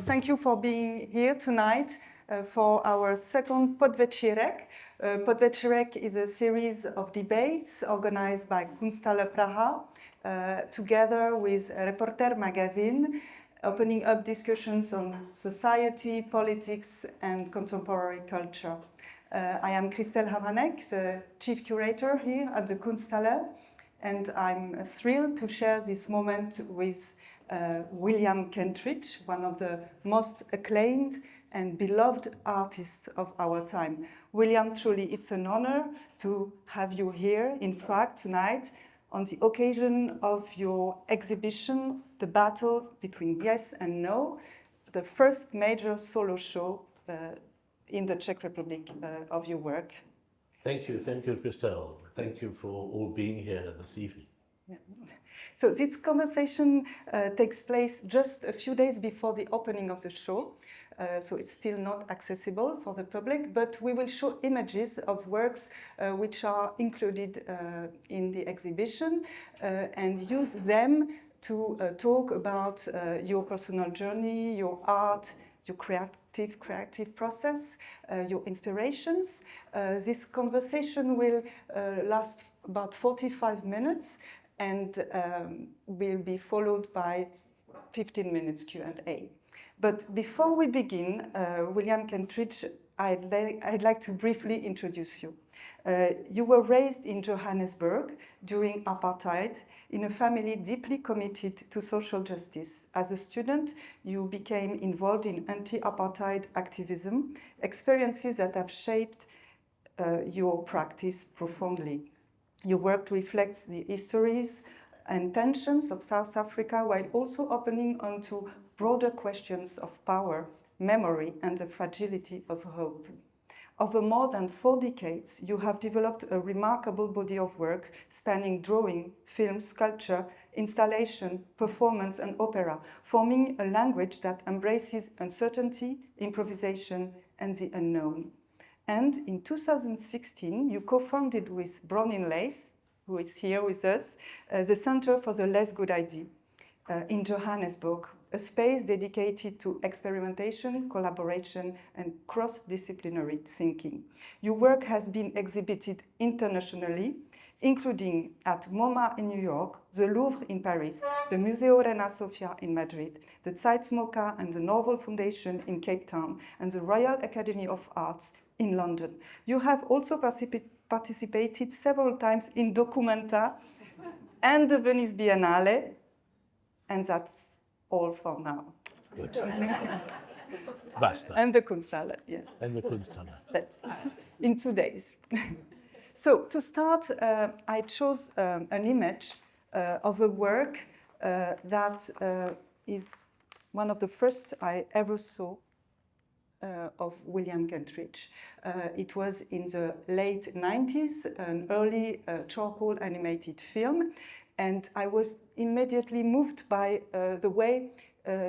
thank you for being here tonight for our second Podvečírek. Podvečírek is a series of debates organized by Kunsthalle Praha together with Reportér magazine, opening up discussions on society, politics, and contemporary culture. I am Christelle Havranek, the chief curator here at the Kunsthalle, and I'm thrilled to share this moment with William Kentridge, one of the most acclaimed and beloved artists of our time. William, truly it's an honor to have you here in Prague tonight on the occasion of your exhibition, The Battle Between Yes and No, the first major solo show in the Czech Republic of your work. Thank you, Christelle. Thank you for all being here this evening. Yeah. So this conversation takes place just a few days before the opening of the show, so it's still not accessible for the public, but we will show images of works which are included in the exhibition and use them to talk about your personal journey, your art, your creative process, your inspirations. This conversation will last about 45 minutes and will be followed by 15 minutes Q&A. But before we begin, William Kentridge, I'd like to briefly introduce you. You were raised in Johannesburg during apartheid in a family deeply committed to social justice. As a student, you became involved in anti-apartheid activism, experiences that have shaped your practice profoundly. Your work reflects the histories and tensions of South Africa while also opening onto broader questions of power, memory, and the fragility of hope. Over more than 4 decades, you have developed a remarkable body of work spanning drawing, film, sculpture, installation, performance, and opera, forming a language that embraces uncertainty, improvisation, and the unknown. And in 2016, you co-founded with Browning Lace, who is here with us, the Center for the Less Good Idea in Johannesburg, a space dedicated to experimentation, collaboration, and cross-disciplinary thinking. Your work has been exhibited internationally, including at MoMA in New York, the Louvre in Paris, the Museo Reina Sofia in Madrid, the Zeitmoka and the Norval Foundation in Cape Town, and the Royal Academy of Arts in London. You have also participated several times in Documenta and the Venice Biennale, and that's all for now. Good. Basta. And the Kunsthalle, yeah. And the Kunsthalle. That's in 2 days. So to start, I chose an image of a work that is one of the first I ever saw of William Kentridge. It was in the late 90s, an early charcoal animated film, and I was immediately moved by the way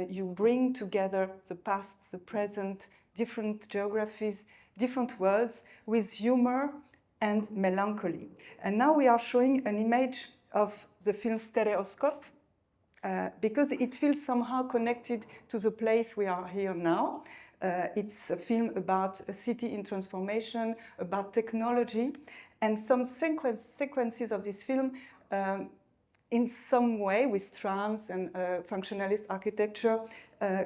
you bring together the past, the present, different geographies, different worlds with humor and melancholy. And now we are showing an image of the film Stereoscope because it feels somehow connected to the place we are here now. It's a film about a city in transformation, about technology, and some sequences of this film in some way with trams and functionalist architecture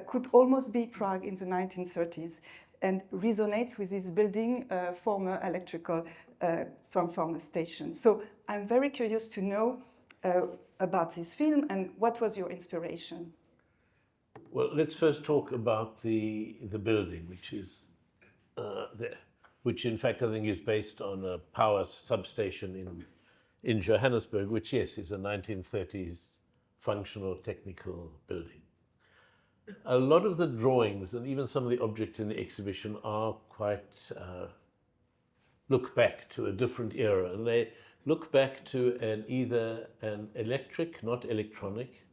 could almost be Prague in the 1930s and resonates with this building, former electrical transformer station. So I'm very curious to know about this film and what was your inspiration? Well, let's first talk about the building, which is there, which in fact I think is based on a power substation in Johannesburg, which yes, is a 1930s functional technical building. A lot of the drawings and even some of the objects in the exhibition are quite look back to a different era, and they look back to either an electric, not electronic,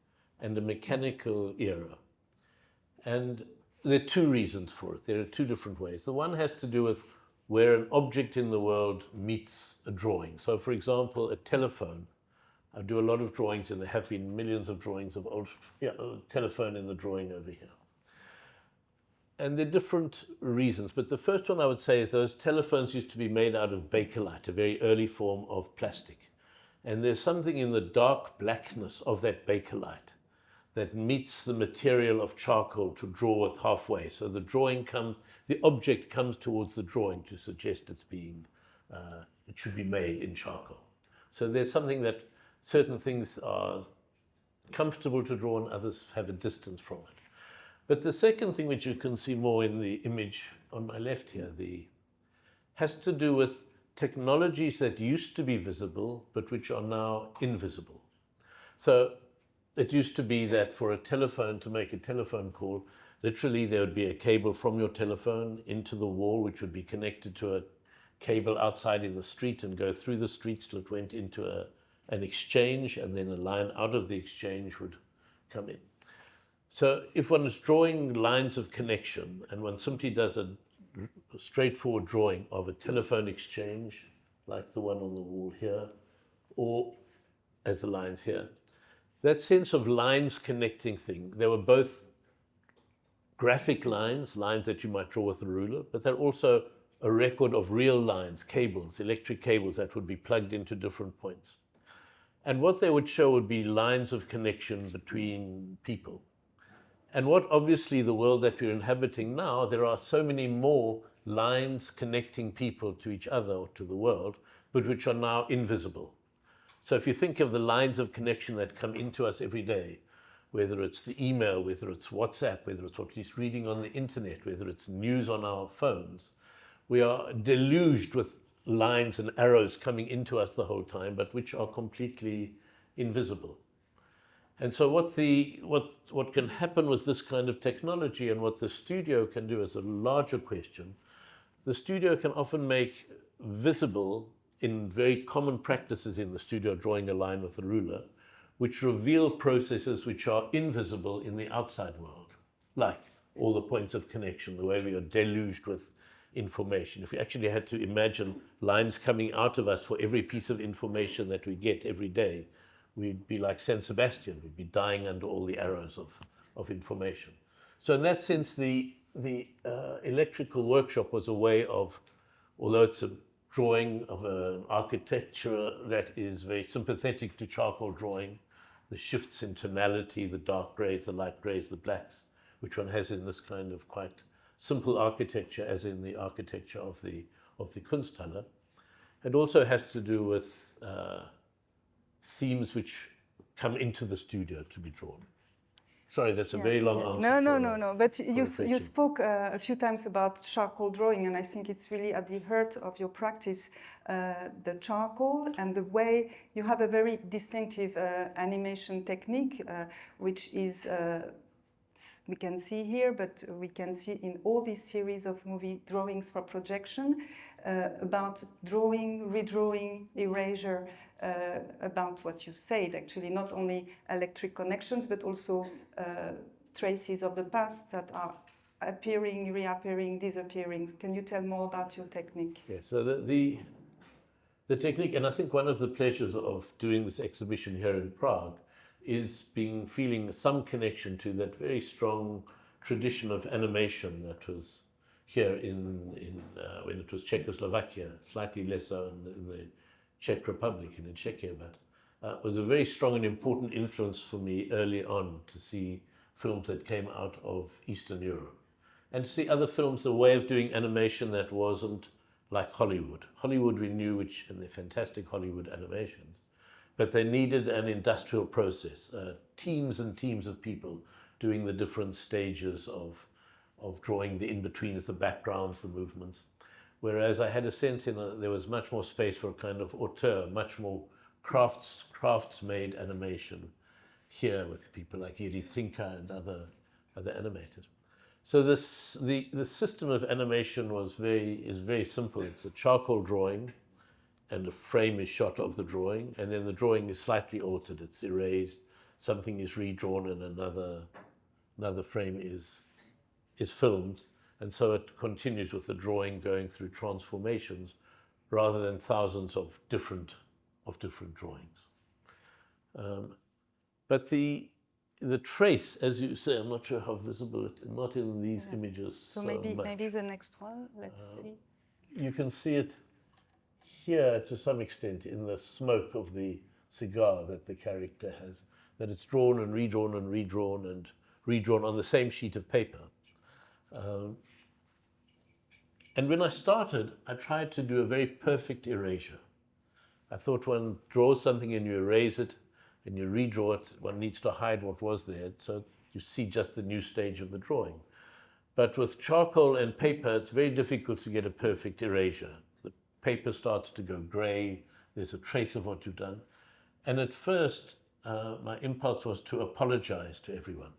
and a mechanical era. And there are 2 reasons for it. There are 2 different ways. The one has to do with where an object in the world meets a drawing. So, for example, a telephone. I do a lot of drawings, and there have been millions of drawings of old telephone in the drawing over here. And there are different reasons, but the first one I would say is those telephones used to be made out of bakelite, a very early form of plastic. And there's something in the dark blackness of that bakelite that meets the material of charcoal to draw with halfway. So the object comes towards the drawing to suggest it should be made in charcoal. So there's something that certain things are comfortable to draw and others have a distance from it. But the second thing, which you can see more in the image on my left here, has to do with technologies that used to be visible, but which are now invisible. So it used to be that for a telephone, to make a telephone call, literally there would be a cable from your telephone into the wall, which would be connected to a cable outside in the street and go through the streets till it went into an exchange, and then a line out of the exchange would come in. So if one is drawing lines of connection and one simply does a straightforward drawing of a telephone exchange, like the one on the wall here, or as the lines here, that sense of lines connecting thing, they were both graphic lines that you might draw with a ruler, but they're also a record of real lines, cables, electric cables that would be plugged into different points. And what they would show would be lines of connection between people. And what obviously the world that we're inhabiting now, there are so many more lines connecting people to each other or to the world, but which are now invisible. So if you think of the lines of connection that come into us every day, whether it's the email, whether it's WhatsApp, whether it's what he's reading on the internet, whether it's news on our phones, we are deluged with lines and arrows coming into us the whole time, but which are completely invisible. And so what can happen with this kind of technology and what the studio can do is a larger question. The studio can often make visible in very common practices in the studio, drawing a line with a ruler, which reveal processes which are invisible in the outside world, like all the points of connection, the way we are deluged with information. If we actually had to imagine lines coming out of us for every piece of information that we get every day, we'd be like Saint Sebastian, we'd be dying under all the arrows of information. So in that sense, the electrical workshop was a way of, although it's a drawing of an architecture that is very sympathetic to charcoal drawing, the shifts in tonality, the dark grays, the light grays, the blacks, which one has in this kind of quite simple architecture, as in the architecture of the Kunsthalle. It also has to do with themes which come into the studio to be drawn. Sorry, that's a very long answer. No. But you spoke a few times about charcoal drawing, and I think it's really at the heart of your practice, the charcoal and the way you have a very distinctive animation technique, which is, we can see here, but we can see in all these series of movie drawings for projection, about drawing, redrawing, erasure, about what you said, actually, not only electric connections, but also traces of the past that are appearing, reappearing, disappearing. Can you tell more about your technique? Yes, so the technique, and I think one of the pleasures of doing this exhibition here in Prague is feeling some connection to that very strong tradition of animation that was here when it was Czechoslovakia, slightly less so in the Czech Republic and in Czechia, but was a very strong and important influence for me early on to see films that came out of Eastern Europe and to see other films, a way of doing animation that wasn't like Hollywood. Hollywood we knew, and they're fantastic Hollywood animations, but they needed an industrial process, teams and teams of people doing the different stages of drawing the in-betweens, the backgrounds, the movements. Whereas I had a sense there was much more space for a kind of auteur, much more crafts-made animation here with people like Jiří Trinka and other animators. So the system of animation is very simple. It's a charcoal drawing, and a frame is shot of the drawing, and then the drawing is slightly altered. It's erased, something is redrawn, and another frame is filmed. And so it continues with the drawing going through transformations rather than thousands of different drawings. But the the trace, as you say, I'm not sure how visible it is, not in these images So, so maybe much. maybe the next one. Let's see. You can see it here to some extent in the smoke of the cigar that the character has, that it's drawn and redrawn and redrawn and redrawn on the same sheet of paper. And when I started, I tried to do a very perfect erasure. I thought one draws something and you erase it and you redraw it. One needs to hide what was there, so you see just the new stage of the drawing. But with charcoal and paper, it's very difficult to get a perfect erasure. The paper starts to go gray, there's a trace of what you've done. And at first, my impulse was to apologize to everyone.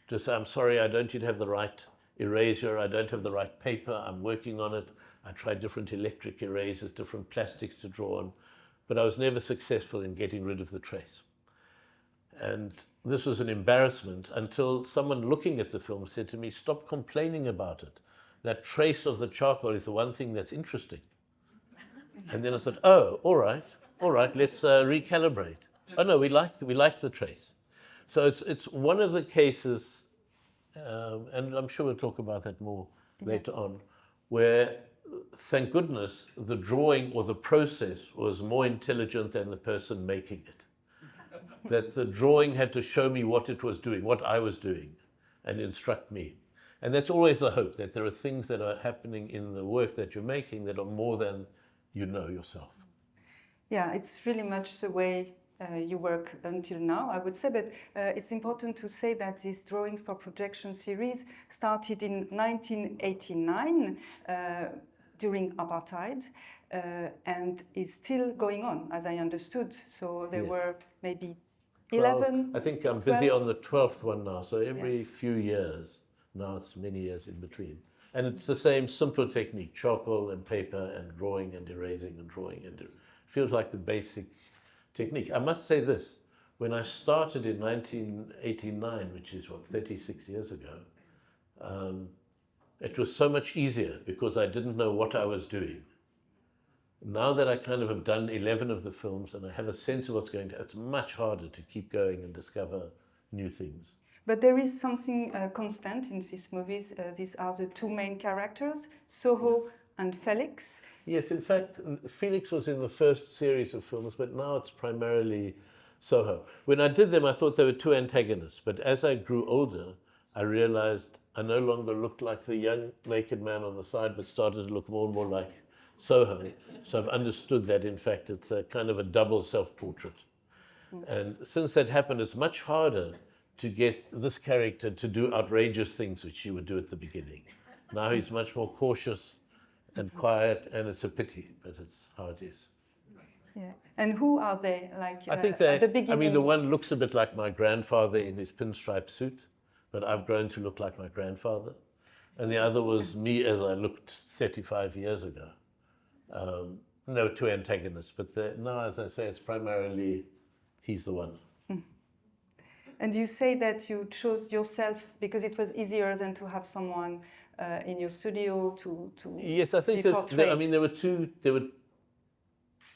To say, I'm sorry, I don't yet have the right eraser, I don't have the right paper, I'm working on it. I tried different electric erasers, different plastics to draw on, but I was never successful in getting rid of the trace. And this was an embarrassment until someone looking at the film said to me, stop complaining about it. That trace of the charcoal is the one thing that's interesting. And then I thought, oh, all right, let's recalibrate. Oh no, we like the trace. So it's one of the cases, and I'm sure we'll talk about that more later on, where, thank goodness, the drawing or the process was more intelligent than the person making it. That the drawing had to show me what it was doing, what I was doing, and instruct me. And that's always the hope, that there are things that are happening in the work that you're making that are more than you know yourself. Yeah, it's really much the way you work until now, I would say, but it's important to say that these drawings for projection series started in 1989 during apartheid and is still going on, as I understood. So there were maybe 11. I think I'm 12. Busy on the 12th one now, so every few years. Now it's many years in between. And it's the same simple technique, charcoal and paper and drawing and erasing and drawing. And it feels like the basic technique. I must say this, when I started in 1989, which is 36 years ago, it was so much easier because I didn't know what I was doing. Now that I kind of have done 11 of the films and I have a sense of what's going to, it's much harder to keep going and discover new things. But there is something constant in these movies. These are the two main characters, Soho and Felix. Yes, in fact, Felix was in the first series of films, but now it's primarily Soho. When I did them, I thought there were two antagonists, but as I grew older, I realized I no longer looked like the young naked man on the side, but started to look more and more like Soho. So I've understood that, in fact, it's a kind of a double self-portrait. And since that happened, it's much harder to get this character to do outrageous things, which she would do at the beginning. Now he's much more cautious and quiet, and it's a pity, but it's how it is. Yeah. And who are they? Like I think at the beginning? I mean, the one looks a bit like my grandfather in his pinstripe suit, but I've grown to look like my grandfather. And the other was me as I looked 35 years ago. There were two antagonists, but now, as I say, it's primarily he's the one. And you say that you chose yourself because it was easier than to have someone in your studio to Yes, I think I mean, there were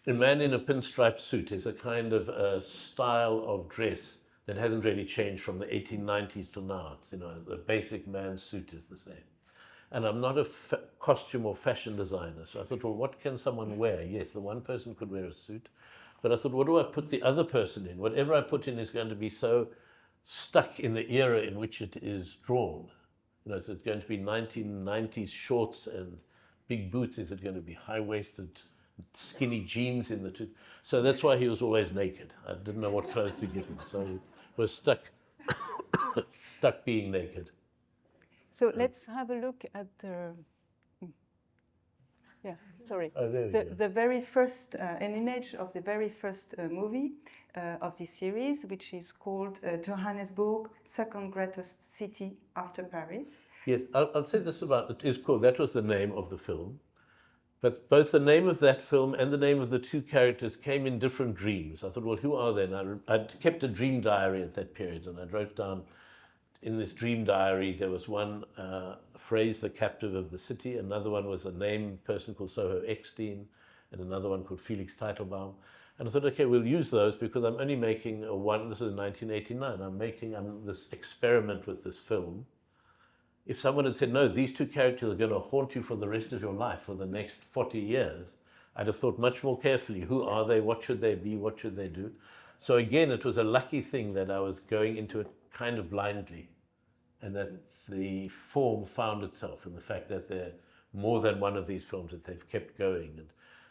a man in a pinstripe suit is a kind of a style of dress that hasn't really changed from the 1890s to now. It's, the basic man's suit is the same. And I'm not a costume or fashion designer, so I thought, well, what can someone wear? Yes, the one person could wear a suit, but I thought, what do I put the other person in? Whatever I put in is going to be so stuck in the era in which it is drawn. Is it going to be 1990s shorts and big boots? Is it going to be high-waisted, skinny jeans in the two? So that's why he was always naked. I didn't know what clothes to give him, so he was stuck being naked. So let's have a look at the. Yeah, sorry. Oh, there we go. The very first, an image of the very first movie of this series, which is called Johannesburg, second greatest city after Paris. Yes, I'll say this about it is called, that was the name of the film, but both the name of that film and the name of the two characters came in different dreams. I thought, well, who are they? And I'd kept a dream diary at that period, and I wrote down in this dream diary, there was one phrase, the captive of the city, another one was a name person called Soho Eckstein, and another one called Felix Teitelbaum. And I thought, okay, we'll use those because I'm only making this is 1989, I'm this experiment with this film. If someone had said, no, these two characters are going to haunt you for the rest of your life for the next 40 years, I'd have thought much more carefully, who are they, what should they be, what should they do? So again, it was a lucky thing that I was going into it kind of blindly, and that the form found itself in the fact that there are more than one of these films that they've kept going. And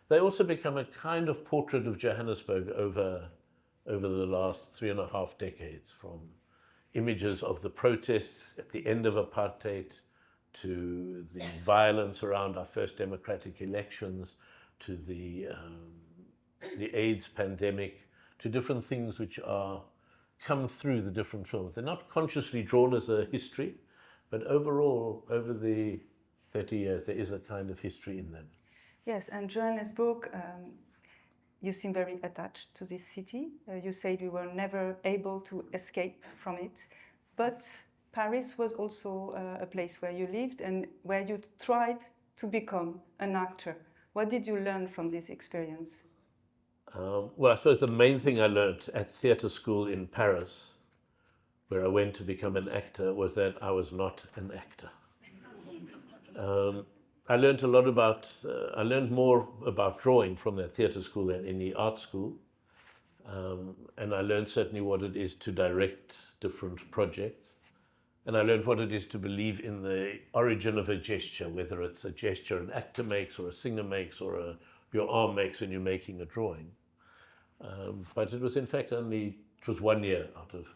they also become a kind of portrait of Johannesburg over the last 3.5 decades, from images of the protests at the end of apartheid to the violence around our first democratic elections, to the AIDS pandemic, to different things which come through the different films. They're not consciously drawn as a history, but overall, over the 30 years, there is a kind of history in them. Yes, and Johannesburg, you seem very attached to this city. You said you were never able to escape from it, but Paris was also a place where you lived and where you tried to become an actor. What did you learn from this experience? Well, I suppose the main thing I learned at theatre school in Paris, where I went to become an actor, was that I was not an actor. I learned I learned more about drawing from that theatre school than any art school. And I learned certainly what it is to direct different projects. And I learned what it is to believe in the origin of a gesture, whether it's a gesture an actor makes or a singer makes or your arm makes when you're making a drawing. But it was in fact it was 1 year out of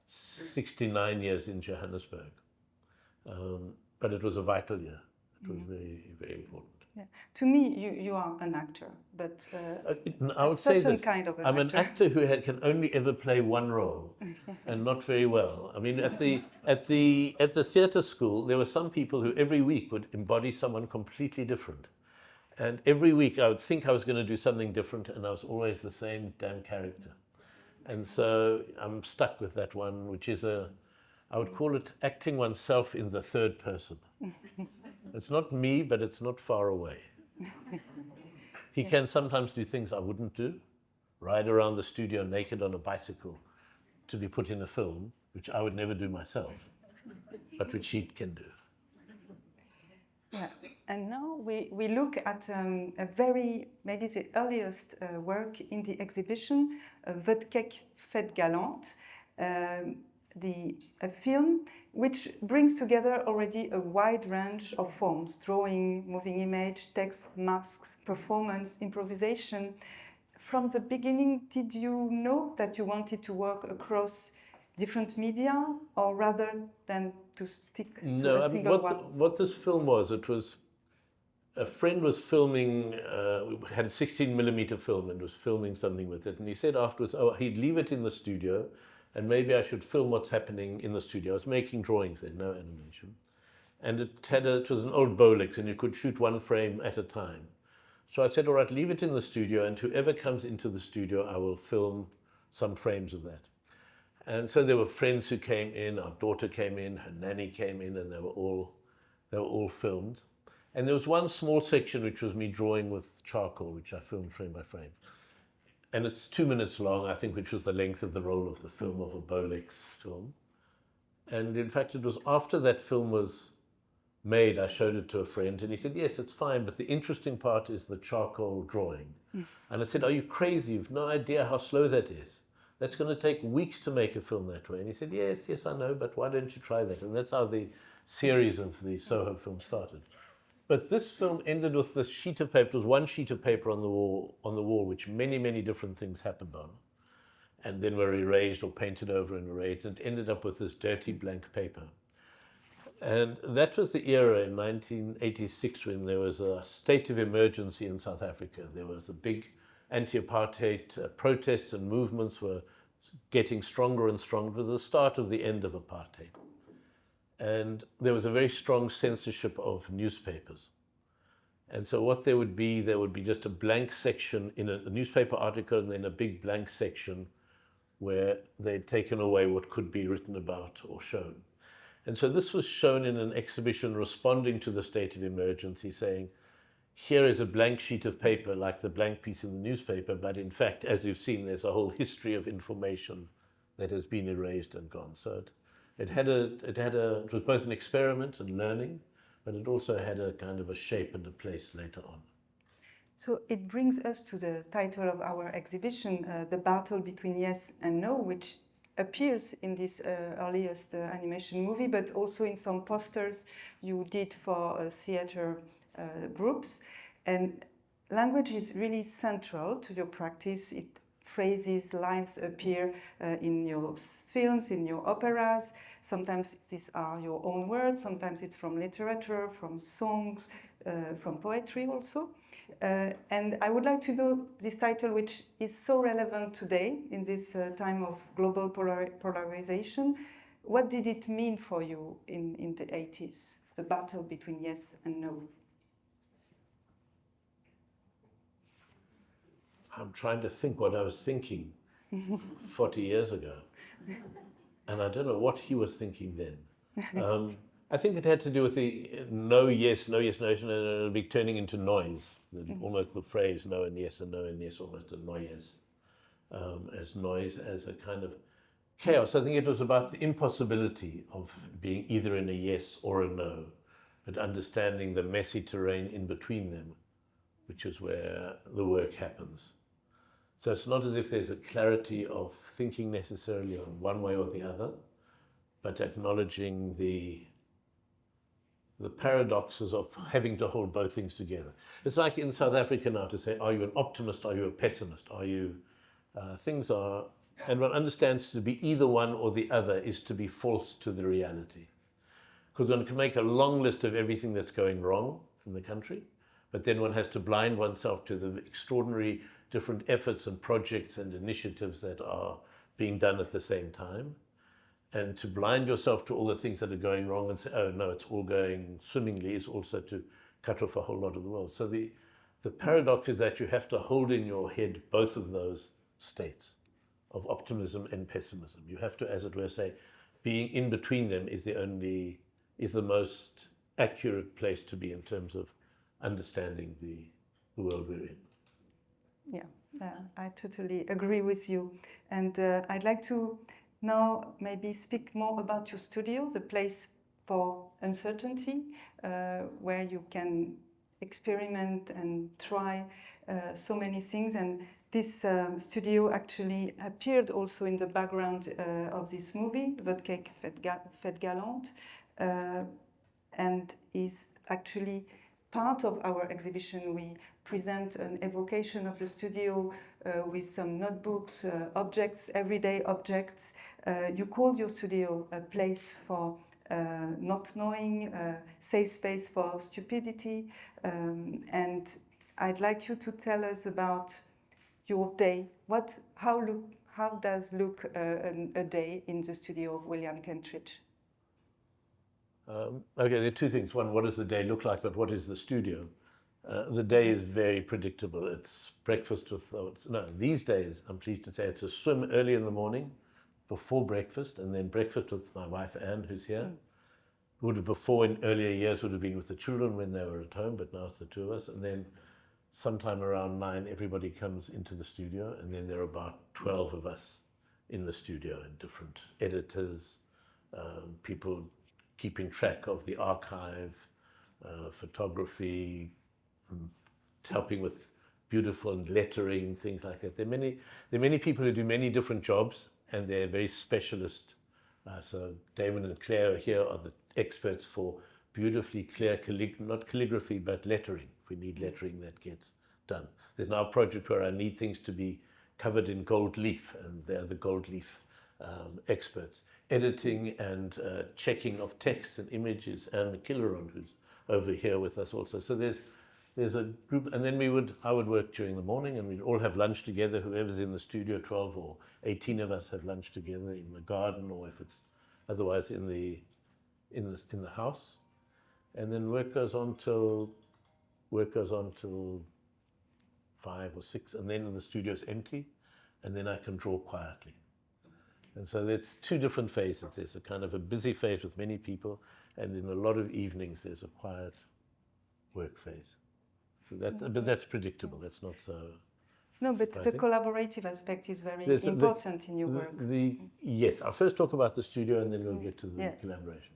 69 years in Johannesburg. But it was a vital year. It was very, very important. Yeah. To me, you are an actor, but I would say this. Kind of I'm an actor who can only ever play one role, and not very well. I mean, at the theatre school, there were some people who every week would embody someone completely different, and every week I would think I was going to do something different, and I was always the same damn character, and so I'm stuck with that one, which is I would call it acting oneself in the third person. It's not me, but it's not far away. He can sometimes do things I wouldn't do, ride around the studio naked on a bicycle to be put in a film, which I would never do myself, but which he can do. Yeah, and now we look at maybe the earliest work in the exhibition, Vodkek Fête Galante, a film which brings together already a wide range of forms: drawing, moving image, text, masks, performance, improvisation. From the beginning, did you know that you wanted to work across different media, or rather than to stick to a single one? What this film was, it was a friend was filming, had a 16mm film and was filming something with it, and he said afterwards, he'd leave it in the studio, and maybe I should film what's happening in the studio. I was making drawings then, no animation. And it was an old Bolex, and you could shoot one frame at a time. So I said, all right, leave it in the studio, and whoever comes into the studio, I will film some frames of that. And so there were friends who came in, our daughter came in, her nanny came in, and they were all filmed. And there was one small section which was me drawing with charcoal, which I filmed frame by frame. And it's 2 minutes long, I think, which was the length of the roll of the film, of a Bolex film. And in fact, it was after that film was made, I showed it to a friend, and he said, yes, it's fine, but the interesting part is the charcoal drawing. And I said, are you crazy? You've no idea how slow that is. That's going to take weeks to make a film that way. And he said, yes, I know, but why don't you try that? And that's how the series of the Soho film started. But this film ended with this sheet of paper. It was one sheet of paper on the wall, which many, many different things happened on, and then were erased or painted over and erased, and it ended up with this dirty blank paper. And that was the era in 1986 when there was a state of emergency in South Africa. There was a big anti-apartheid protests, and movements were getting stronger and stronger. It was the start of the end of apartheid. And there was a very strong censorship of newspapers. And so what there would be just a blank section in a newspaper article, and then a big blank section where they'd taken away what could be written about or shown. And so this was shown in an exhibition responding to the state of emergency, saying, here is a blank sheet of paper, like the blank piece in the newspaper, but in fact, as you've seen, there's a whole history of information that has been erased and gone. So it was both an experiment and learning, but it also had a kind of a shape and a place later on. So it brings us to the title of our exhibition, The Battle Between Yes and No, which appears in this earliest animation movie, but also in some posters you did for theater groups. And language is really central to your practice. Phrases, lines appear in your films, in your operas. Sometimes these are your own words, sometimes it's from literature, from songs, from poetry also. And I would like to know this title, which is so relevant today in this time of global polarization. What did it mean for you in the 80s, the battle between yes and no? I'm trying to think what I was thinking 40 years ago. And I don't know what he was thinking then. I think it had to do with the no, yes, no, yes, no, and it'll be turning into noise. Almost the phrase no and yes, almost a noise. As noise, as a kind of chaos. I think it was about the impossibility of being either in a yes or a no, but understanding the messy terrain in between them, which is where the work happens. So it's not as if there's a clarity of thinking necessarily on one way or the other, but acknowledging the paradoxes of having to hold both things together. It's like in South Africa now to say, are you an optimist, are you a pessimist, are you, things are, and one understands to be either one or the other is to be false to the reality. Because one can make a long list of everything that's going wrong in the country, but then one has to blind oneself to the extraordinary different efforts and projects and initiatives that are being done at the same time. And to blind yourself to all the things that are going wrong and say, oh no, it's all going swimmingly, is also to cut off a whole lot of the world. So the paradox is that you have to hold in your head both of those states of optimism and pessimism. You have to, as it were, say, being in between them is the most accurate place to be in terms of understanding the world we're in. Yeah, I totally agree with you. And I'd like to now maybe speak more about your studio, the place for uncertainty, where you can experiment and try so many things. And this studio actually appeared also in the background of this movie, Votre Cake Fête Galante, and is actually part of our exhibition. We present an evocation of the studio with some notebooks, objects, everyday objects. You call your studio a place for not knowing, safe space for stupidity. And I'd like you to tell us about your day. How does look a day in the studio of William Kentridge? Okay, there are two things. One, what does the day look like, but what is the studio? The day is very predictable. It's breakfast with, these days, I'm pleased to say, it's a swim early in the morning before breakfast, and then breakfast with my wife, Anne, who's here. Would have before, in earlier years, would have been with the children when they were at home, but now it's the two of us. And then sometime around 9, everybody comes into the studio, and then there are about 12 of us in the studio, and different editors, people keeping track of the archive, photography, helping with beautiful lettering, things like that. There are many people who do many different jobs, and they're very specialist. So Damon and Claire here are the experts for beautifully clear, not calligraphy, but lettering. If we need lettering, that gets done. There's now a project where I need things to be covered in gold leaf, and they're the gold leaf experts. Editing and checking of text and images, and McKilleron, who's over here with us also. So there's a group, and then I would work during the morning, and we'd all have lunch together. Whoever's in the studio, 12 or 18 of us have lunch together in the garden, or if it's otherwise in the house. And then work goes on till 5 or 6, and then the studio's empty, and then I can draw quietly. And so there's two different phases. There's a kind of a busy phase with many people, and in a lot of evenings there's a quiet work phase. So but that's predictable. That's not so. No, but the surprising. collaborative aspect is very There's important in your work. Yes, I'll first talk about the studio and then we'll get to the collaboration.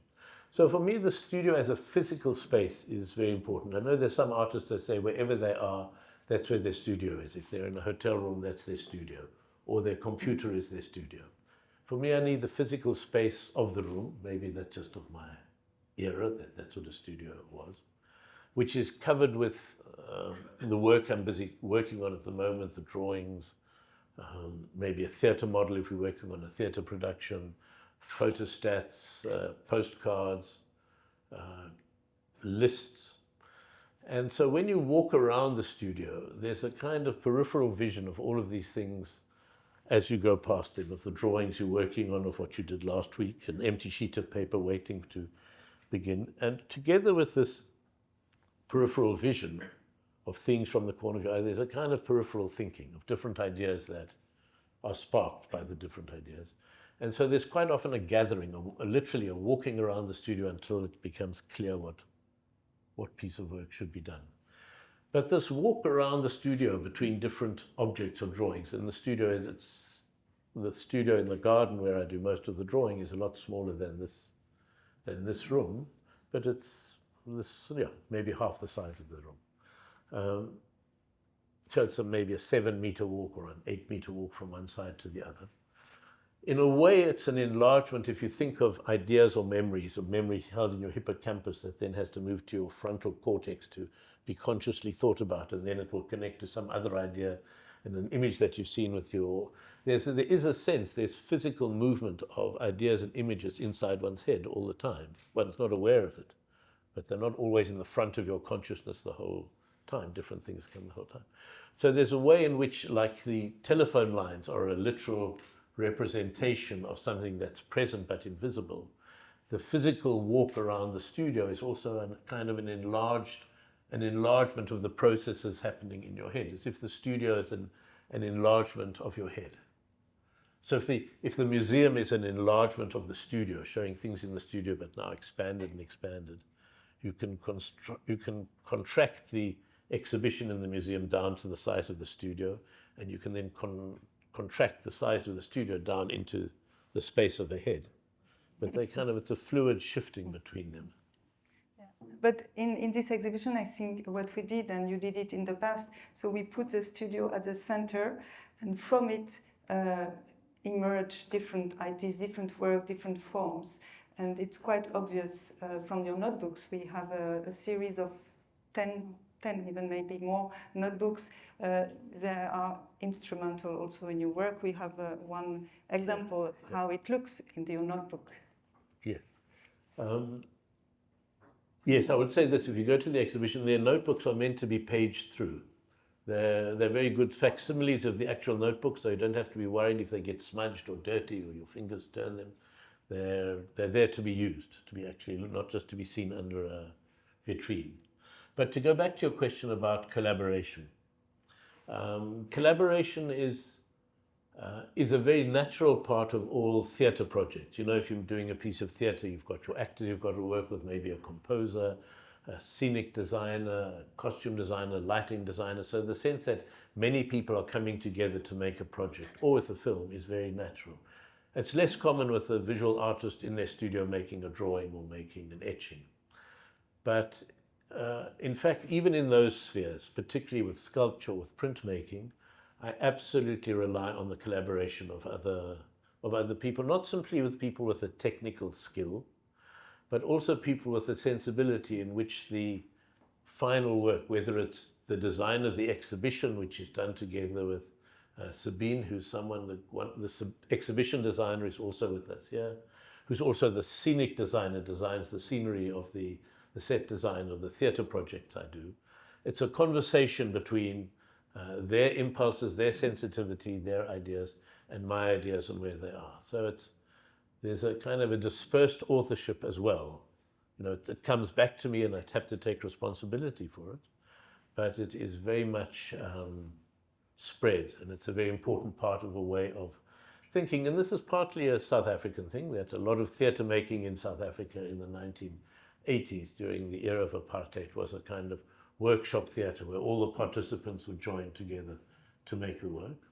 So for me, the studio as a physical space is very important. I know there's some artists that say wherever they are, that's where their studio is. If they're in a hotel room, that's their studio, or their computer is their studio. For me, I need the physical space of the room. Maybe that's just of my era, that's what a studio was, which is covered with the work I'm busy working on at the moment, the drawings, maybe a theatre model if we're working on a theatre production, photostats, postcards, lists. And so when you walk around the studio, there's a kind of peripheral vision of all of these things as you go past them, of the drawings you're working on, of what you did last week, an empty sheet of paper waiting to begin. And together with this peripheral vision of things from the corner of your eye, there's a kind of peripheral thinking of different ideas that are sparked by the different ideas. And so there's quite often a gathering, literally a walking around the studio until it becomes clear what piece of work should be done. But this walk around the studio between different objects or drawings, and the studio in the garden where I do most of the drawing is a lot smaller than this room, but it's maybe half the size of the room. So it's maybe a 7-meter walk or an 8-meter walk from one side to the other. In a way, it's an enlargement if you think of ideas or memory held in your hippocampus that then has to move to your frontal cortex to be consciously thought about, and then it will connect to some other idea and an image that you've seen with your... There is a sense, there's physical movement of ideas and images inside one's head all the time. One's not aware of it, but they're not always in the front of your consciousness the whole time. Different things come the whole time. So there's a way in which, like the telephone lines are a literal representation of something that's present but invisible, the physical walk around the studio is also a kind of an enlargement of the processes happening in your head, as if the studio is an enlargement of your head. So if the museum is an enlargement of the studio, showing things in the studio but now expanded and expanded, you can contract the exhibition in the museum down to the size of the studio, and you can then contract the size of the studio down into the space of the head. But it's a fluid shifting between them. Yeah. But in this exhibition, I think what we did, and you did it in the past, so we put the studio at the center, and from it emerge different ideas, different work, different forms. And it's quite obvious from your notebooks. We have a series of 10, even maybe more notebooks. They are instrumental also in your work. We have one example of how it looks in your notebook. Yes. Yes, I would say this. If you go to the exhibition, their notebooks are meant to be paged through. They're very good facsimiles of the actual notebook, so you don't have to be worried if they get smudged or dirty or your fingers turn them. They're there to be used, to be actually not just to be seen under a vitrine. But to go back to your question about collaboration, collaboration is a very natural part of all theatre projects. You know, if you're doing a piece of theatre, you've got your actors, you've got to work with maybe a composer, a scenic designer, a costume designer, lighting designer. So the sense that many people are coming together to make a project, or with a film, is very natural. It's less common with a visual artist in their studio making a drawing or making an etching. But in fact, even in those spheres, particularly with sculpture, with printmaking, I absolutely rely on the collaboration of other people, not simply with people with a technical skill, but also people with a sensibility in which the final work, whether it's the design of the exhibition, which is done together with Sabine, who's someone the exhibition designer is also with us here, who's also the scenic designer, designs the scenery of the set design of the theatre projects I do. It's a conversation between their impulses, their sensitivity, their ideas, and my ideas and where they are. So there's a kind of a dispersed authorship as well. You know, it comes back to me and I have to take responsibility for it, but it is very much spread, and it's a very important part of a way of thinking. And this is partly a South African thing, that a lot of theatre making in South Africa in the 1980s during the era of apartheid was a kind of workshop theatre where all the participants would join together to make the work.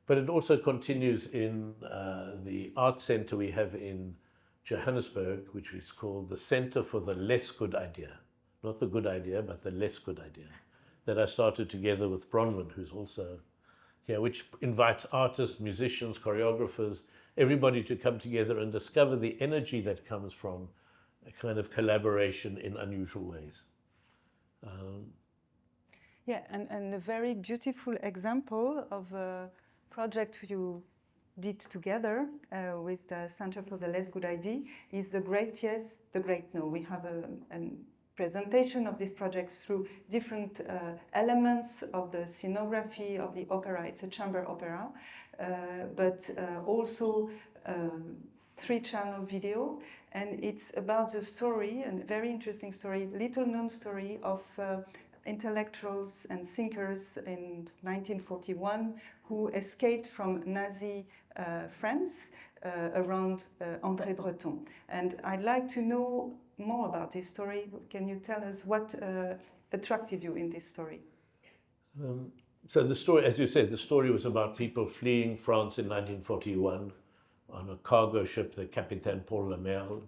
But it also continues in the art centre we have in Johannesburg, which is called the Centre for the Less Good Idea. Not the good idea, but the less good idea, that I started together with Bronwyn, who's also here, which invites artists, musicians, choreographers, everybody to come together and discover the energy that comes from a kind of collaboration in unusual ways. Yeah, and a very beautiful example of a project you did together with the Center for the Less Good Idea is The Great Yes, The Great No. We have a presentation of this project through different elements of the scenography of the opera. It's a chamber opera, but also 3-channel video, and it's about the story, a very interesting story, little known story of intellectuals and thinkers in 1941 who escaped from Nazi France around André Breton. And I'd like to know more about this story. Can you tell us what attracted you in this story? So the story, as you said, the story was about people fleeing France in 1941 on a cargo ship, the Capitaine Paul Lemerle,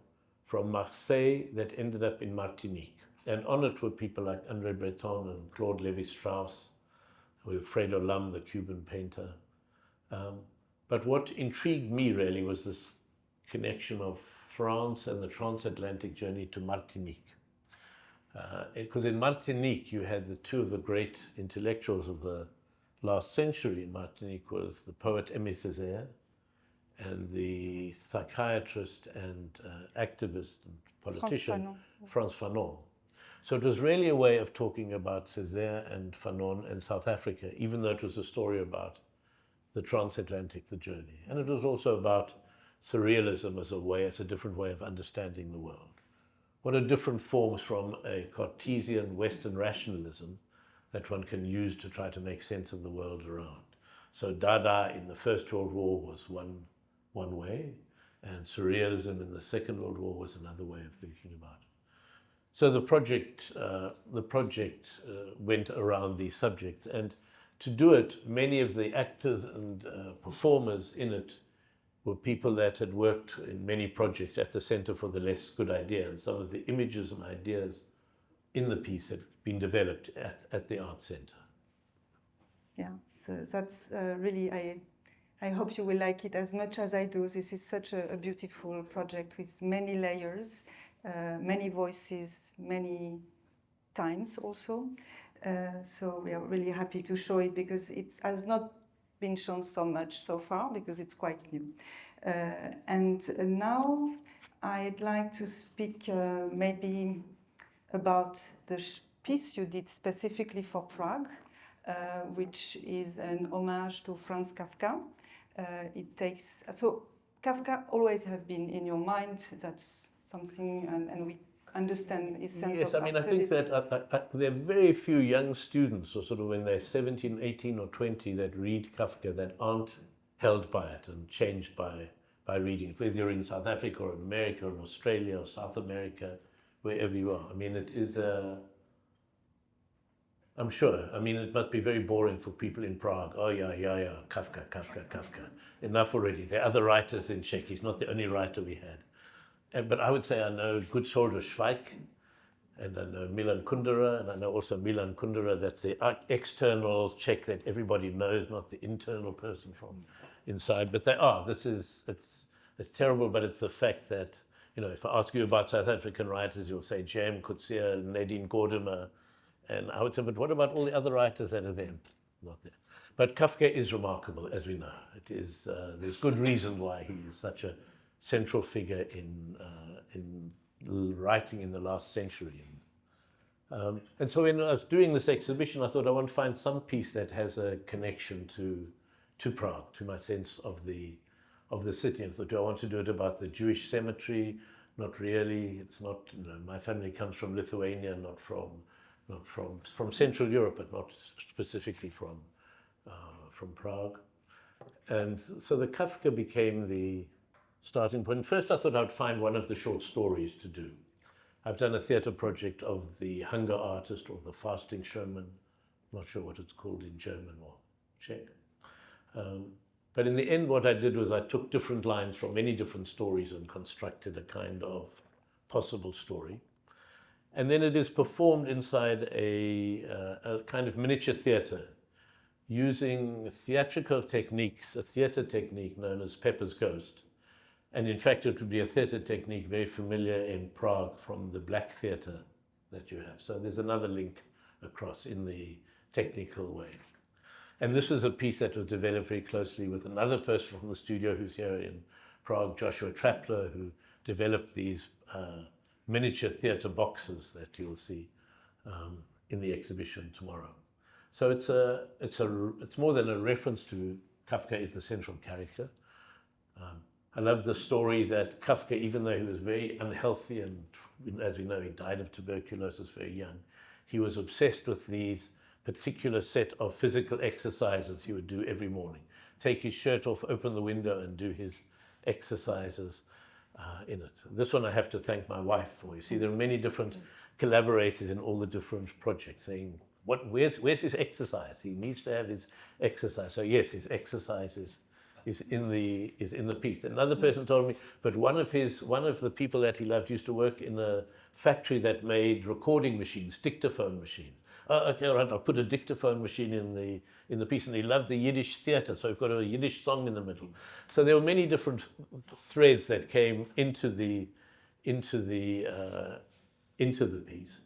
from Marseille that ended up in Martinique. And on it were people like André Breton and Claude Lévi-Strauss, Wilfredo Lam, the Cuban painter. But what intrigued me really was this connection of France and the transatlantic journey to Martinique. Because in Martinique you had two of the great intellectuals of the last century. In Martinique was the poet Aimé Césaire and the psychiatrist and activist and politician Frantz Fanon. So it was really a way of talking about Césaire and Fanon and South Africa, even though it was a story about the transatlantic, the journey. And it was also about surrealism as a different way of understanding the world. What are different forms from a Cartesian Western rationalism that one can use to try to make sense of the world around. So Dada in the First World War was one way, and surrealism in the Second World War was another way of thinking about it. So the project went around these subjects, and to do it, many of the actors and performers in it were people that had worked in many projects at the Center for the Less Good Idea, and some of the images and ideas in the piece had been developed at the art center. Yeah, so that's really, I hope you will like it as much as I do. This is such a beautiful project with many layers, many voices, many times also. So we are really happy to show it because it has not been shown so much so far because it's quite new. And now I'd like to speak maybe about the piece you did specifically for Prague, which is an homage to Franz Kafka. So Kafka always have been in your mind. That's something, and we understand his sense yes, of I think that there are very few young students, or sort of when they're 17, 18 or 20, that read Kafka that aren't held by it and changed by reading it, whether you're in South Africa or in America or in Australia or South America, wherever you are. I mean, it is I'm sure. I mean, it must be very boring for people in Prague. Oh, yeah, Kafka. Enough already. There are other writers in Czech. He's not the only writer we had. But I would say I know Gutzolder Schweik, and I know Milan Kundera, and I know also Milan Kundera. That's the external Czech that everybody knows, not the internal person from inside. But they are. It's terrible, but it's the fact that, if I ask you about South African writers, you'll say J.M. Coetzee, Nadine Gordimer, and I would say, but what about all the other writers that are there? Not there. But Kafka is remarkable, as we know. It is. There's good reason why he is such a central figure in writing in the last century. And so when I was doing this exhibition, I thought I want to find some piece that has a connection to Prague, to my sense of the city. And so do I want to do it about the Jewish cemetery? Not really. It's not. My family comes from Lithuania, not from Central Europe, but not specifically from Prague. And so the Kafka became the starting point. First, I thought I would find one of the short stories to do. I've done a theatre project of the hunger artist or the fasting showman. Not sure what it's called in German or Czech. But in the end, what I did was I took different lines from many different stories and constructed a kind of possible story. And then it is performed inside a kind of miniature theatre using theatrical techniques, a theatre technique known as Pepper's Ghost. And in fact, it would be a theatre technique very familiar in Prague from the Black Theatre that you have. So there's another link across in the technical way. And this is a piece that was developed very closely with another person from the studio who's here in Prague, Joshua Trappler, who developed these miniature theatre boxes that you'll see in the exhibition tomorrow. So it's more than a reference to Kafka is the central character. I love the story that Kafka, even though he was very unhealthy and, as we know, he died of tuberculosis very young, he was obsessed with these particular set of physical exercises he would do every morning. Take his shirt off, open the window, and do his exercises in it. This one I have to thank my wife for. You see, there are many different collaborators in all the different projects saying, where's his exercise? He needs to have his exercise. So yes, his exercise is in the piece. Another person told me, but one of the people that he loved used to work in a factory that made recording machines, dictaphone machines. Okay, all right, I'll put a dictaphone machine in the piece, and he loved the Yiddish theatre, so we've got a Yiddish song in the middle. So there were many different threads that came into the piece.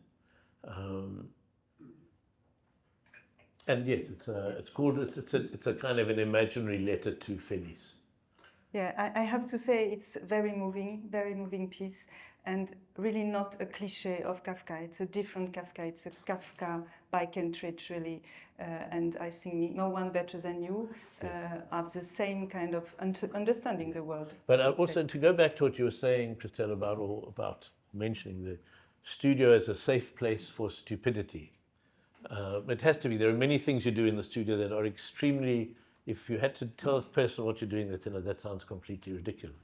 And yes, it's a kind of an imaginary letter to Felice. Yeah, I have to say it's very moving piece, and really not a cliche of Kafka. It's a different Kafka. It's a Kafka by Kentridge, really. And I think no one better than you have the same kind of understanding the world. But also, to go back to what you were saying, Christelle, about mentioning the studio as a safe place for stupidity. It has to be. There are many things you do in the studio that are extremely, if you had to tell a person what you're doing, that sounds completely ridiculous.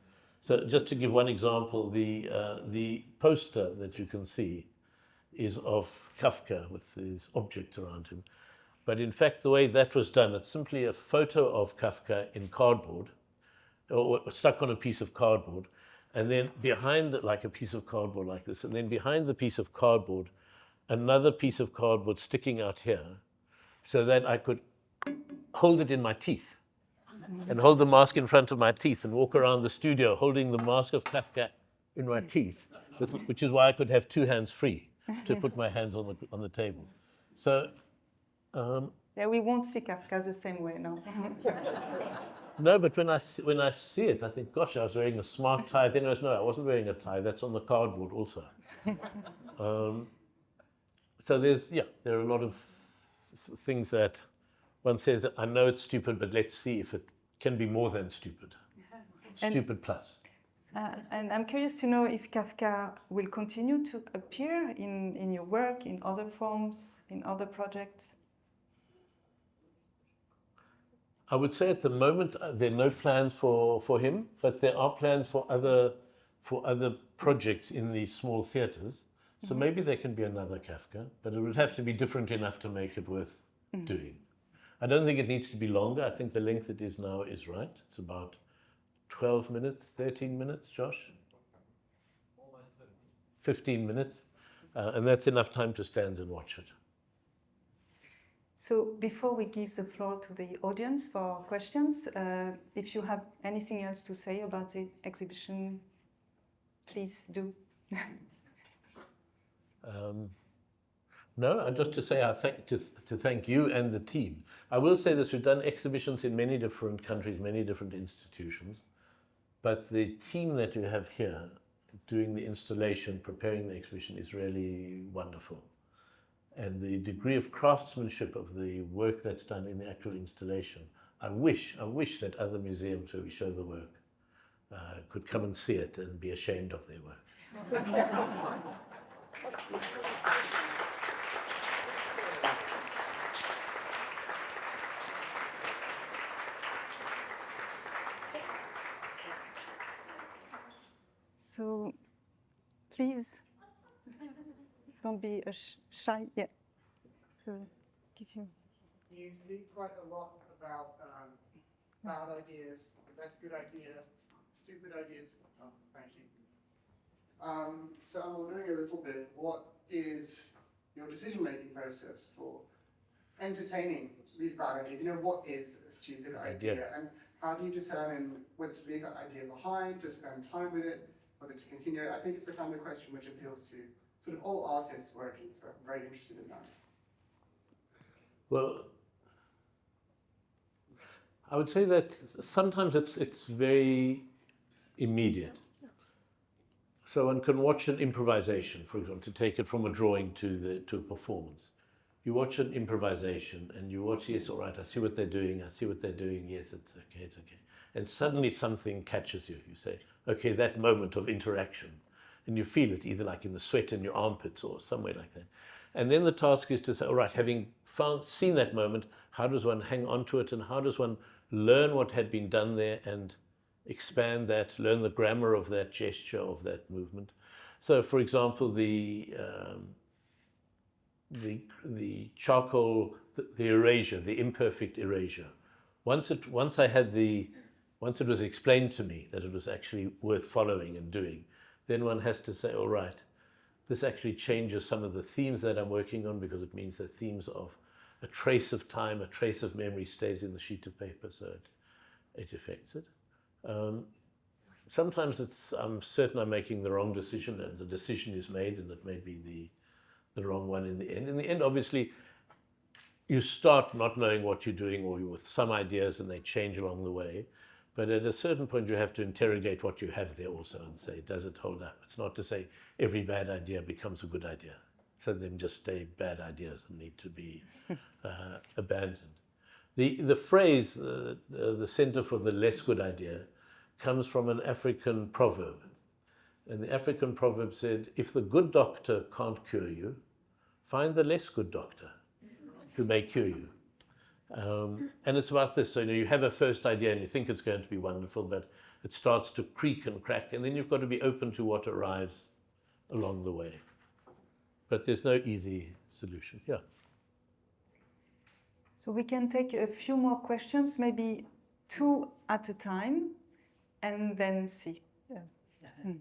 So just to give one example, the poster that you can see is of Kafka with his object around him. But in fact, the way that was done, it's simply a photo of Kafka in cardboard, or stuck on a piece of cardboard, and then behind it, like a piece of cardboard like this, and then behind the piece of cardboard, another piece of cardboard sticking out here, so that I could hold it in my teeth and hold the mask in front of my teeth and walk around the studio holding the mask of Kafka in my teeth, which is why I could have two hands free to put my hands on the table. So yeah, we won't see Kafka the same way now. no, but when I see it, I think, gosh, I was wearing a smart tie. Then I wasn't wearing a tie. That's on the cardboard also. So there are a lot of things that one says, I know it's stupid, but let's see if it can be more than stupid. Stupid plus. And I'm curious to know if Kafka will continue to appear in your work, in other forms, in other projects. I would say at the moment there are no plans for him, but there are plans for other projects in these small theatres. So maybe there can be another Kafka, but it would have to be different enough to make it worth doing. I don't think it needs to be longer. I think the length it is now is right. It's about 12 minutes, 13 minutes, Josh? 15 minutes. And that's enough time to stand and watch it. So before we give the floor to the audience for questions, if you have anything else to say about the exhibition, please do. No, just to say to thank you and the team. I will say this, we've done exhibitions in many different countries, many different institutions, but the team that you have here doing the installation, preparing the exhibition is really wonderful. And the degree of craftsmanship of the work that's done in the actual installation, I wish that other museums where we show the work could come and see it and be ashamed of their work. So, please. don't be shy. Yeah. So, give you. You speak quite a lot about bad ideas, that's good idea, stupid ideas. Oh, thank you. So I'm wondering a little bit, what is your decision-making process for entertaining these bad ideas? You know, what is a stupid idea? And how do you determine whether to leave that idea behind, to spend time with it, whether to continue it? I think it's the kind of question which appeals to sort of all artists working, so I'm very interested in that. Well, I would say that sometimes it's very immediate. So one can watch an improvisation, for example, to take it from a drawing to a performance. You watch an improvisation and you watch, yes, all right, I see what they're doing, yes, it's okay. And suddenly something catches you. You say, okay, that moment of interaction. And you feel it either like in the sweat in your armpits or somewhere like that. And then the task is to say, all right, having seen that moment, how does one hang on to it and how does one learn what had been done there and expand that, learn the grammar of that gesture, of that movement. So, for example, the charcoal, the erasure, the imperfect erasure. Once it was explained to me that it was actually worth following and doing, then one has to say, all right, this actually changes some of the themes that I'm working on because it means that themes of a trace of time, a trace of memory stays in the sheet of paper, so it affects it. Sometimes I'm certain I'm making the wrong decision and the decision is made and it may be the wrong one in the end. In the end, obviously, you start not knowing what you're doing or you're with some ideas and they change along the way. But at a certain point, you have to interrogate what you have there also and say, does it hold up? It's not to say every bad idea becomes a good idea. So then just stay bad ideas and need to be abandoned. The phrase, the center for the less good idea, comes from an African proverb. And the African proverb said, if the good doctor can't cure you, find the less good doctor who may cure you. And it's about this. So you have a first idea and you think it's going to be wonderful, but it starts to creak and crack, and then you've got to be open to what arrives along the way. But there's no easy solution. Yeah. So we can take a few more questions, maybe 2 at a time, and then see. Yeah. Thank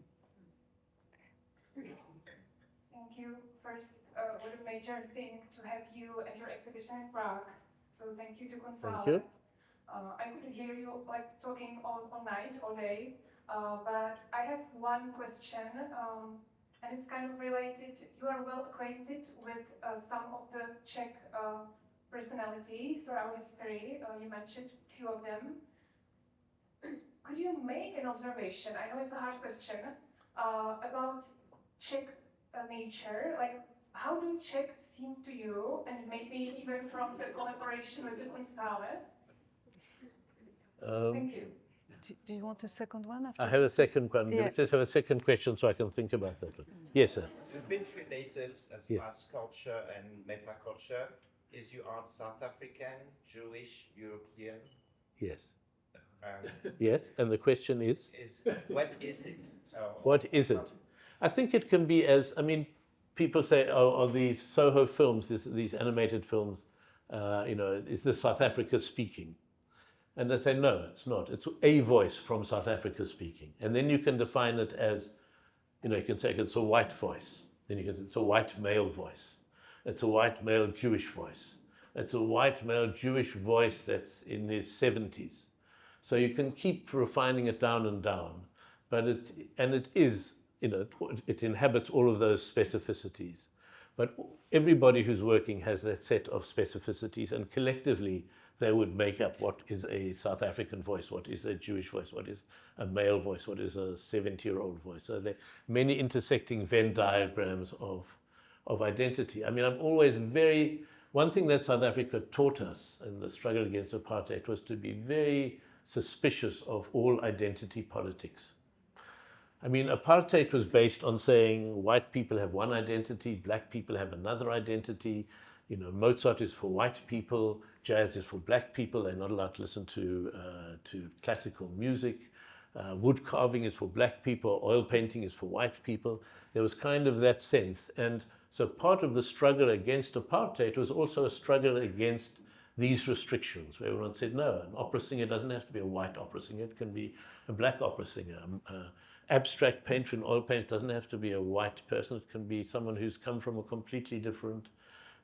you. First, what a major thing to have you at your exhibition in Prague. So thank you to Kunsthalle. Thank you. I could hear you like talking all night, all day. But I have one question, and it's kind of related. You are well acquainted with some of the Czech personalities or our history. You mentioned a few of them. Could you make an observation? I know it's a hard question about Czech nature. Like, how do Czech seem to you, and maybe even from the collaboration with the Kunsthalle? Thank you. Do you want a second one? After I have a second one. Yeah. Let's have a second question so I can think about that one. Yes, sir. It's a bit related as mass culture and metaculture. Is your art South African, Jewish, European? Yes. Yes, and the question is? What is it? What is it? I think it can be as, I mean, people say, oh, these Soho films, these animated films, is this South Africa speaking? And I say, no, it's not. It's a voice from South Africa speaking. And then you can define it as, you can say it's a white voice. Then you can say it's a white male voice. It's a white male Jewish voice. It's a white male Jewish voice that's in his 70s. So you can keep refining it down and down. But it is, it inhabits all of those specificities. But everybody who's working has that set of specificities, and collectively they would make up what is a South African voice, what is a Jewish voice, what is a male voice, what is a 70-year-old voice. So there are many intersecting Venn diagrams of identity. I mean, I'm always one thing that South Africa taught us in the struggle against apartheid was to be very suspicious of all identity politics. I mean, apartheid was based on saying white people have one identity, black people have another identity. Mozart is for white people, jazz is for black people. They're not allowed to listen to classical music. Wood carving is for black people, oil painting is for white people. There was kind of that sense. And So part of the struggle against apartheid was also a struggle against these restrictions, where everyone said, no, an opera singer doesn't have to be a white opera singer, it can be a black opera singer. Abstract painter in oil paint doesn't have to be a white person, it can be someone who's come from a completely different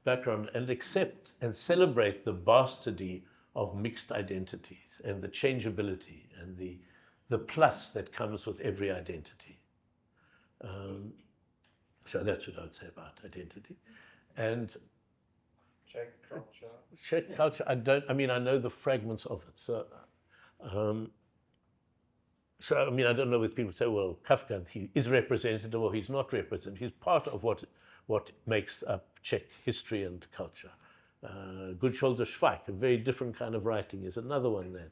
background, and accept and celebrate the bastardy of mixed identities and the changeability and the plus that comes with every identity. So that's what I would say about identity. And Czech culture, I know the fragments of it. So I don't know if people say, well, Kafka, he is representative or he's not representative. He's part of what makes up Czech history and culture. Goodscholder Schweik, a very different kind of writing, is another one that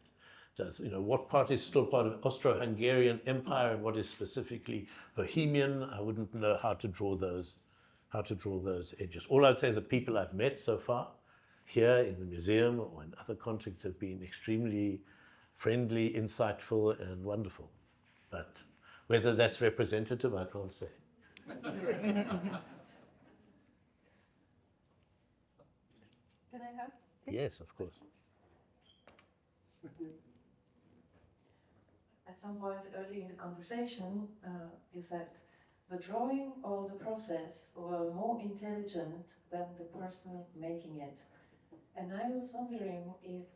does, what part is still part of Austro-Hungarian Empire and what is specifically Bohemian. I wouldn't know how to draw those edges. All I'd say, the people I've met so far here in the museum or in other contexts have been extremely friendly, insightful, and wonderful. But whether that's representative, I can't say. Can I have? Yes, of course. At some point early in the conversation, you said the drawing or the process were more intelligent than the person making it. And I was wondering if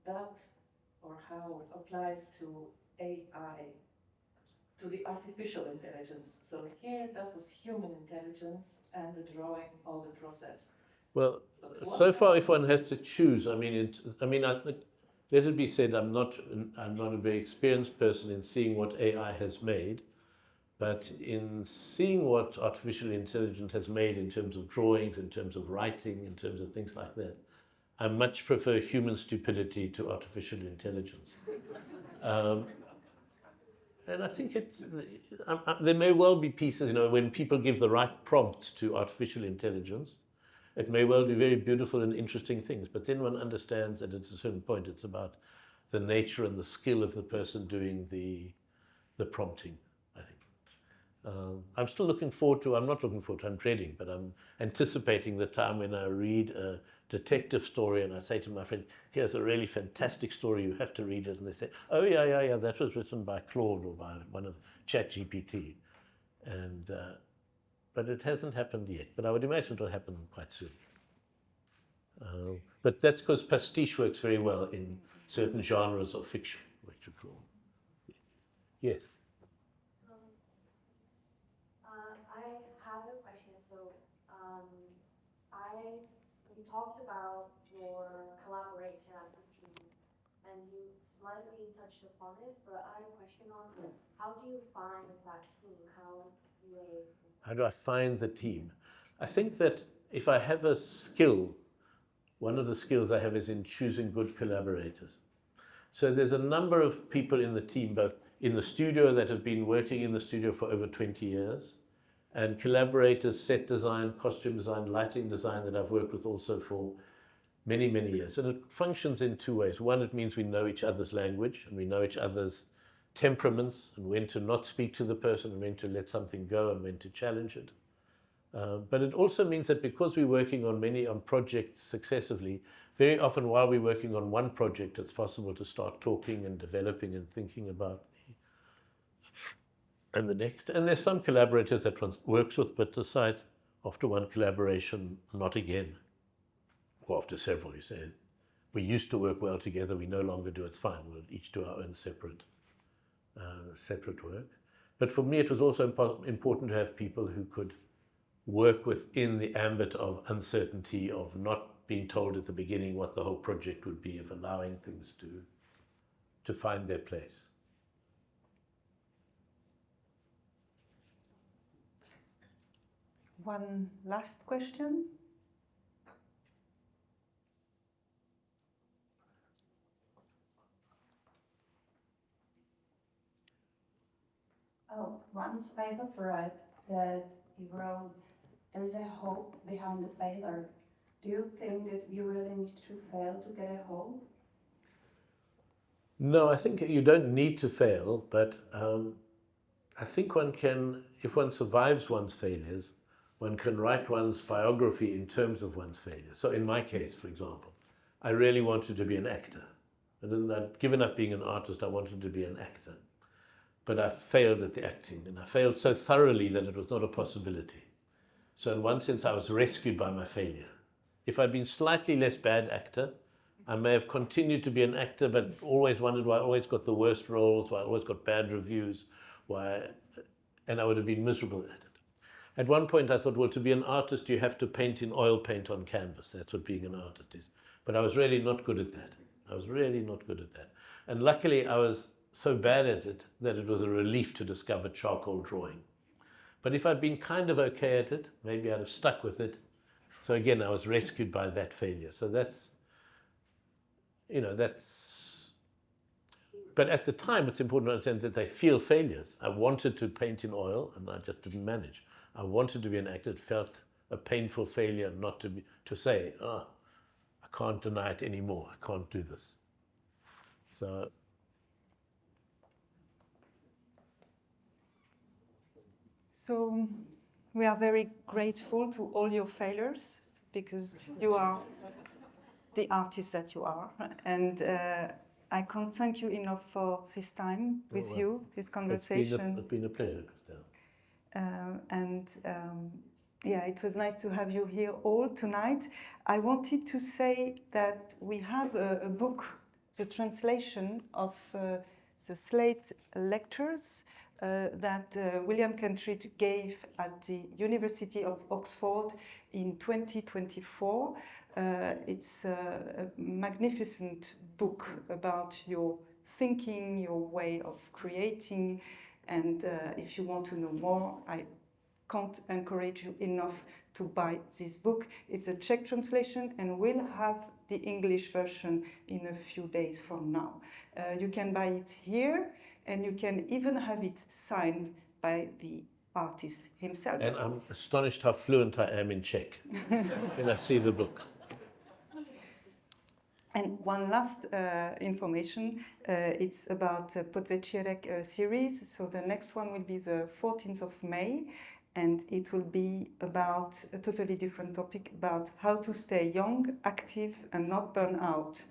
that or how it applies to AI, to the artificial intelligence. So here that was human intelligence and the drawing or the process. Well, so far, if one has to choose, let it be said, I'm not a very experienced person in seeing what AI has made, but in seeing what artificial intelligence has made in terms of drawings, in terms of writing, in terms of things like that, I much prefer human stupidity to artificial intelligence. And I think there may well be pieces, when people give the right prompts to artificial intelligence, it may well do very beautiful and interesting things, but then one understands that at a certain point it's about the nature and the skill of the person doing the prompting, I think. I'm still looking forward to, I'm not looking forward to, I'm dreading, but I'm anticipating the time when I read a detective story and I say to my friend, here's a really fantastic story, you have to read it. And they say, oh yeah, that was written by Claude or by one of ChatGPT. And but it hasn't happened yet. But I would imagine it'll happen quite soon. But that's because pastiche works very well in certain genres of fiction, which you call. Yes. I have a question. So, you talked about your collaboration as a team, and you slightly touched upon it. But I have a question on this: how do you find that team? How do I find the team? I think that if I have a skill, one of the skills I have is in choosing good collaborators. So there's a number of people in the team, both in the studio that have been working in the studio for over 20 years, and collaborators, set design, costume design, lighting design that I've worked with also for many, many years. And it functions in two ways. One, it means we know each other's language and we know each other's temperaments and when to not speak to the person and when to let something go and when to challenge it. But it also means that because we're working on projects successively, very often while we're working on one project, it's possible to start talking and developing and thinking about the next. And there's some collaborators that one works with, but decides after one collaboration, not again. Or after several, you say, we used to work well together, we no longer do, it's fine, we'll each do our own separate work. But for me, it was also important to have people who could work within the ambit of uncertainty, of not being told at the beginning what the whole project would be, of allowing things to find their place. One last question. Once I have read that you wrote, there is a hope behind the failure. Do you think that you really need to fail to get a hope? No, I think you don't need to fail, but I think one can, if one survives one's failures, one can write one's biography in terms of one's failure. So in my case, for example, I really wanted to be an actor. And then I'd given up being an artist, I wanted to be an actor. But I failed at the acting, and I failed so thoroughly that it was not a possibility. So in one sense, I was rescued by my failure. If I'd been slightly less bad actor, I may have continued to be an actor, but always wondered why I always got the worst roles, why I always got bad reviews, and I would have been miserable at it. At one point, I thought, well, to be an artist, you have to paint in oil paint on canvas. That's what being an artist is. But I was really not good at that. I was really not good at that. And luckily, I was so bad at it that it was a relief to discover charcoal drawing. But if I'd been kind of okay at it, maybe I'd have stuck with it. So again, I was rescued by that failure. So that's, but at the time, it's important to understand that they feel failures. I wanted to paint in oil, and I just didn't manage. I wanted to be an actor. It felt a painful failure not to say, I can't deny it anymore. I can't do this. So we are very grateful to all your failures, because you are the artist that you are. And I can't thank you enough for this time with you, this conversation. It's been a pleasure, Christelle. Yeah, it was nice to have you here all tonight. I wanted to say that we have a book, the translation of the Slate lectures that William Kentridge gave at the University of Oxford in 2024. It's a magnificent book about your thinking, your way of creating, and if you want to know more, I can't encourage you enough to buy this book. It's a Czech translation, and we'll have the English version in a few days from now. You can buy it here, and you can even have it signed by the artist himself. And I'm astonished how fluent I am in Czech when I see the book. And one last information, it's about Podvečírek series. So the next one will be the 14th of May, and it will be about a totally different topic, about how to stay young, active, and not burn out,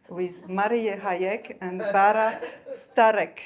with Marie Hayek and Bara Starek.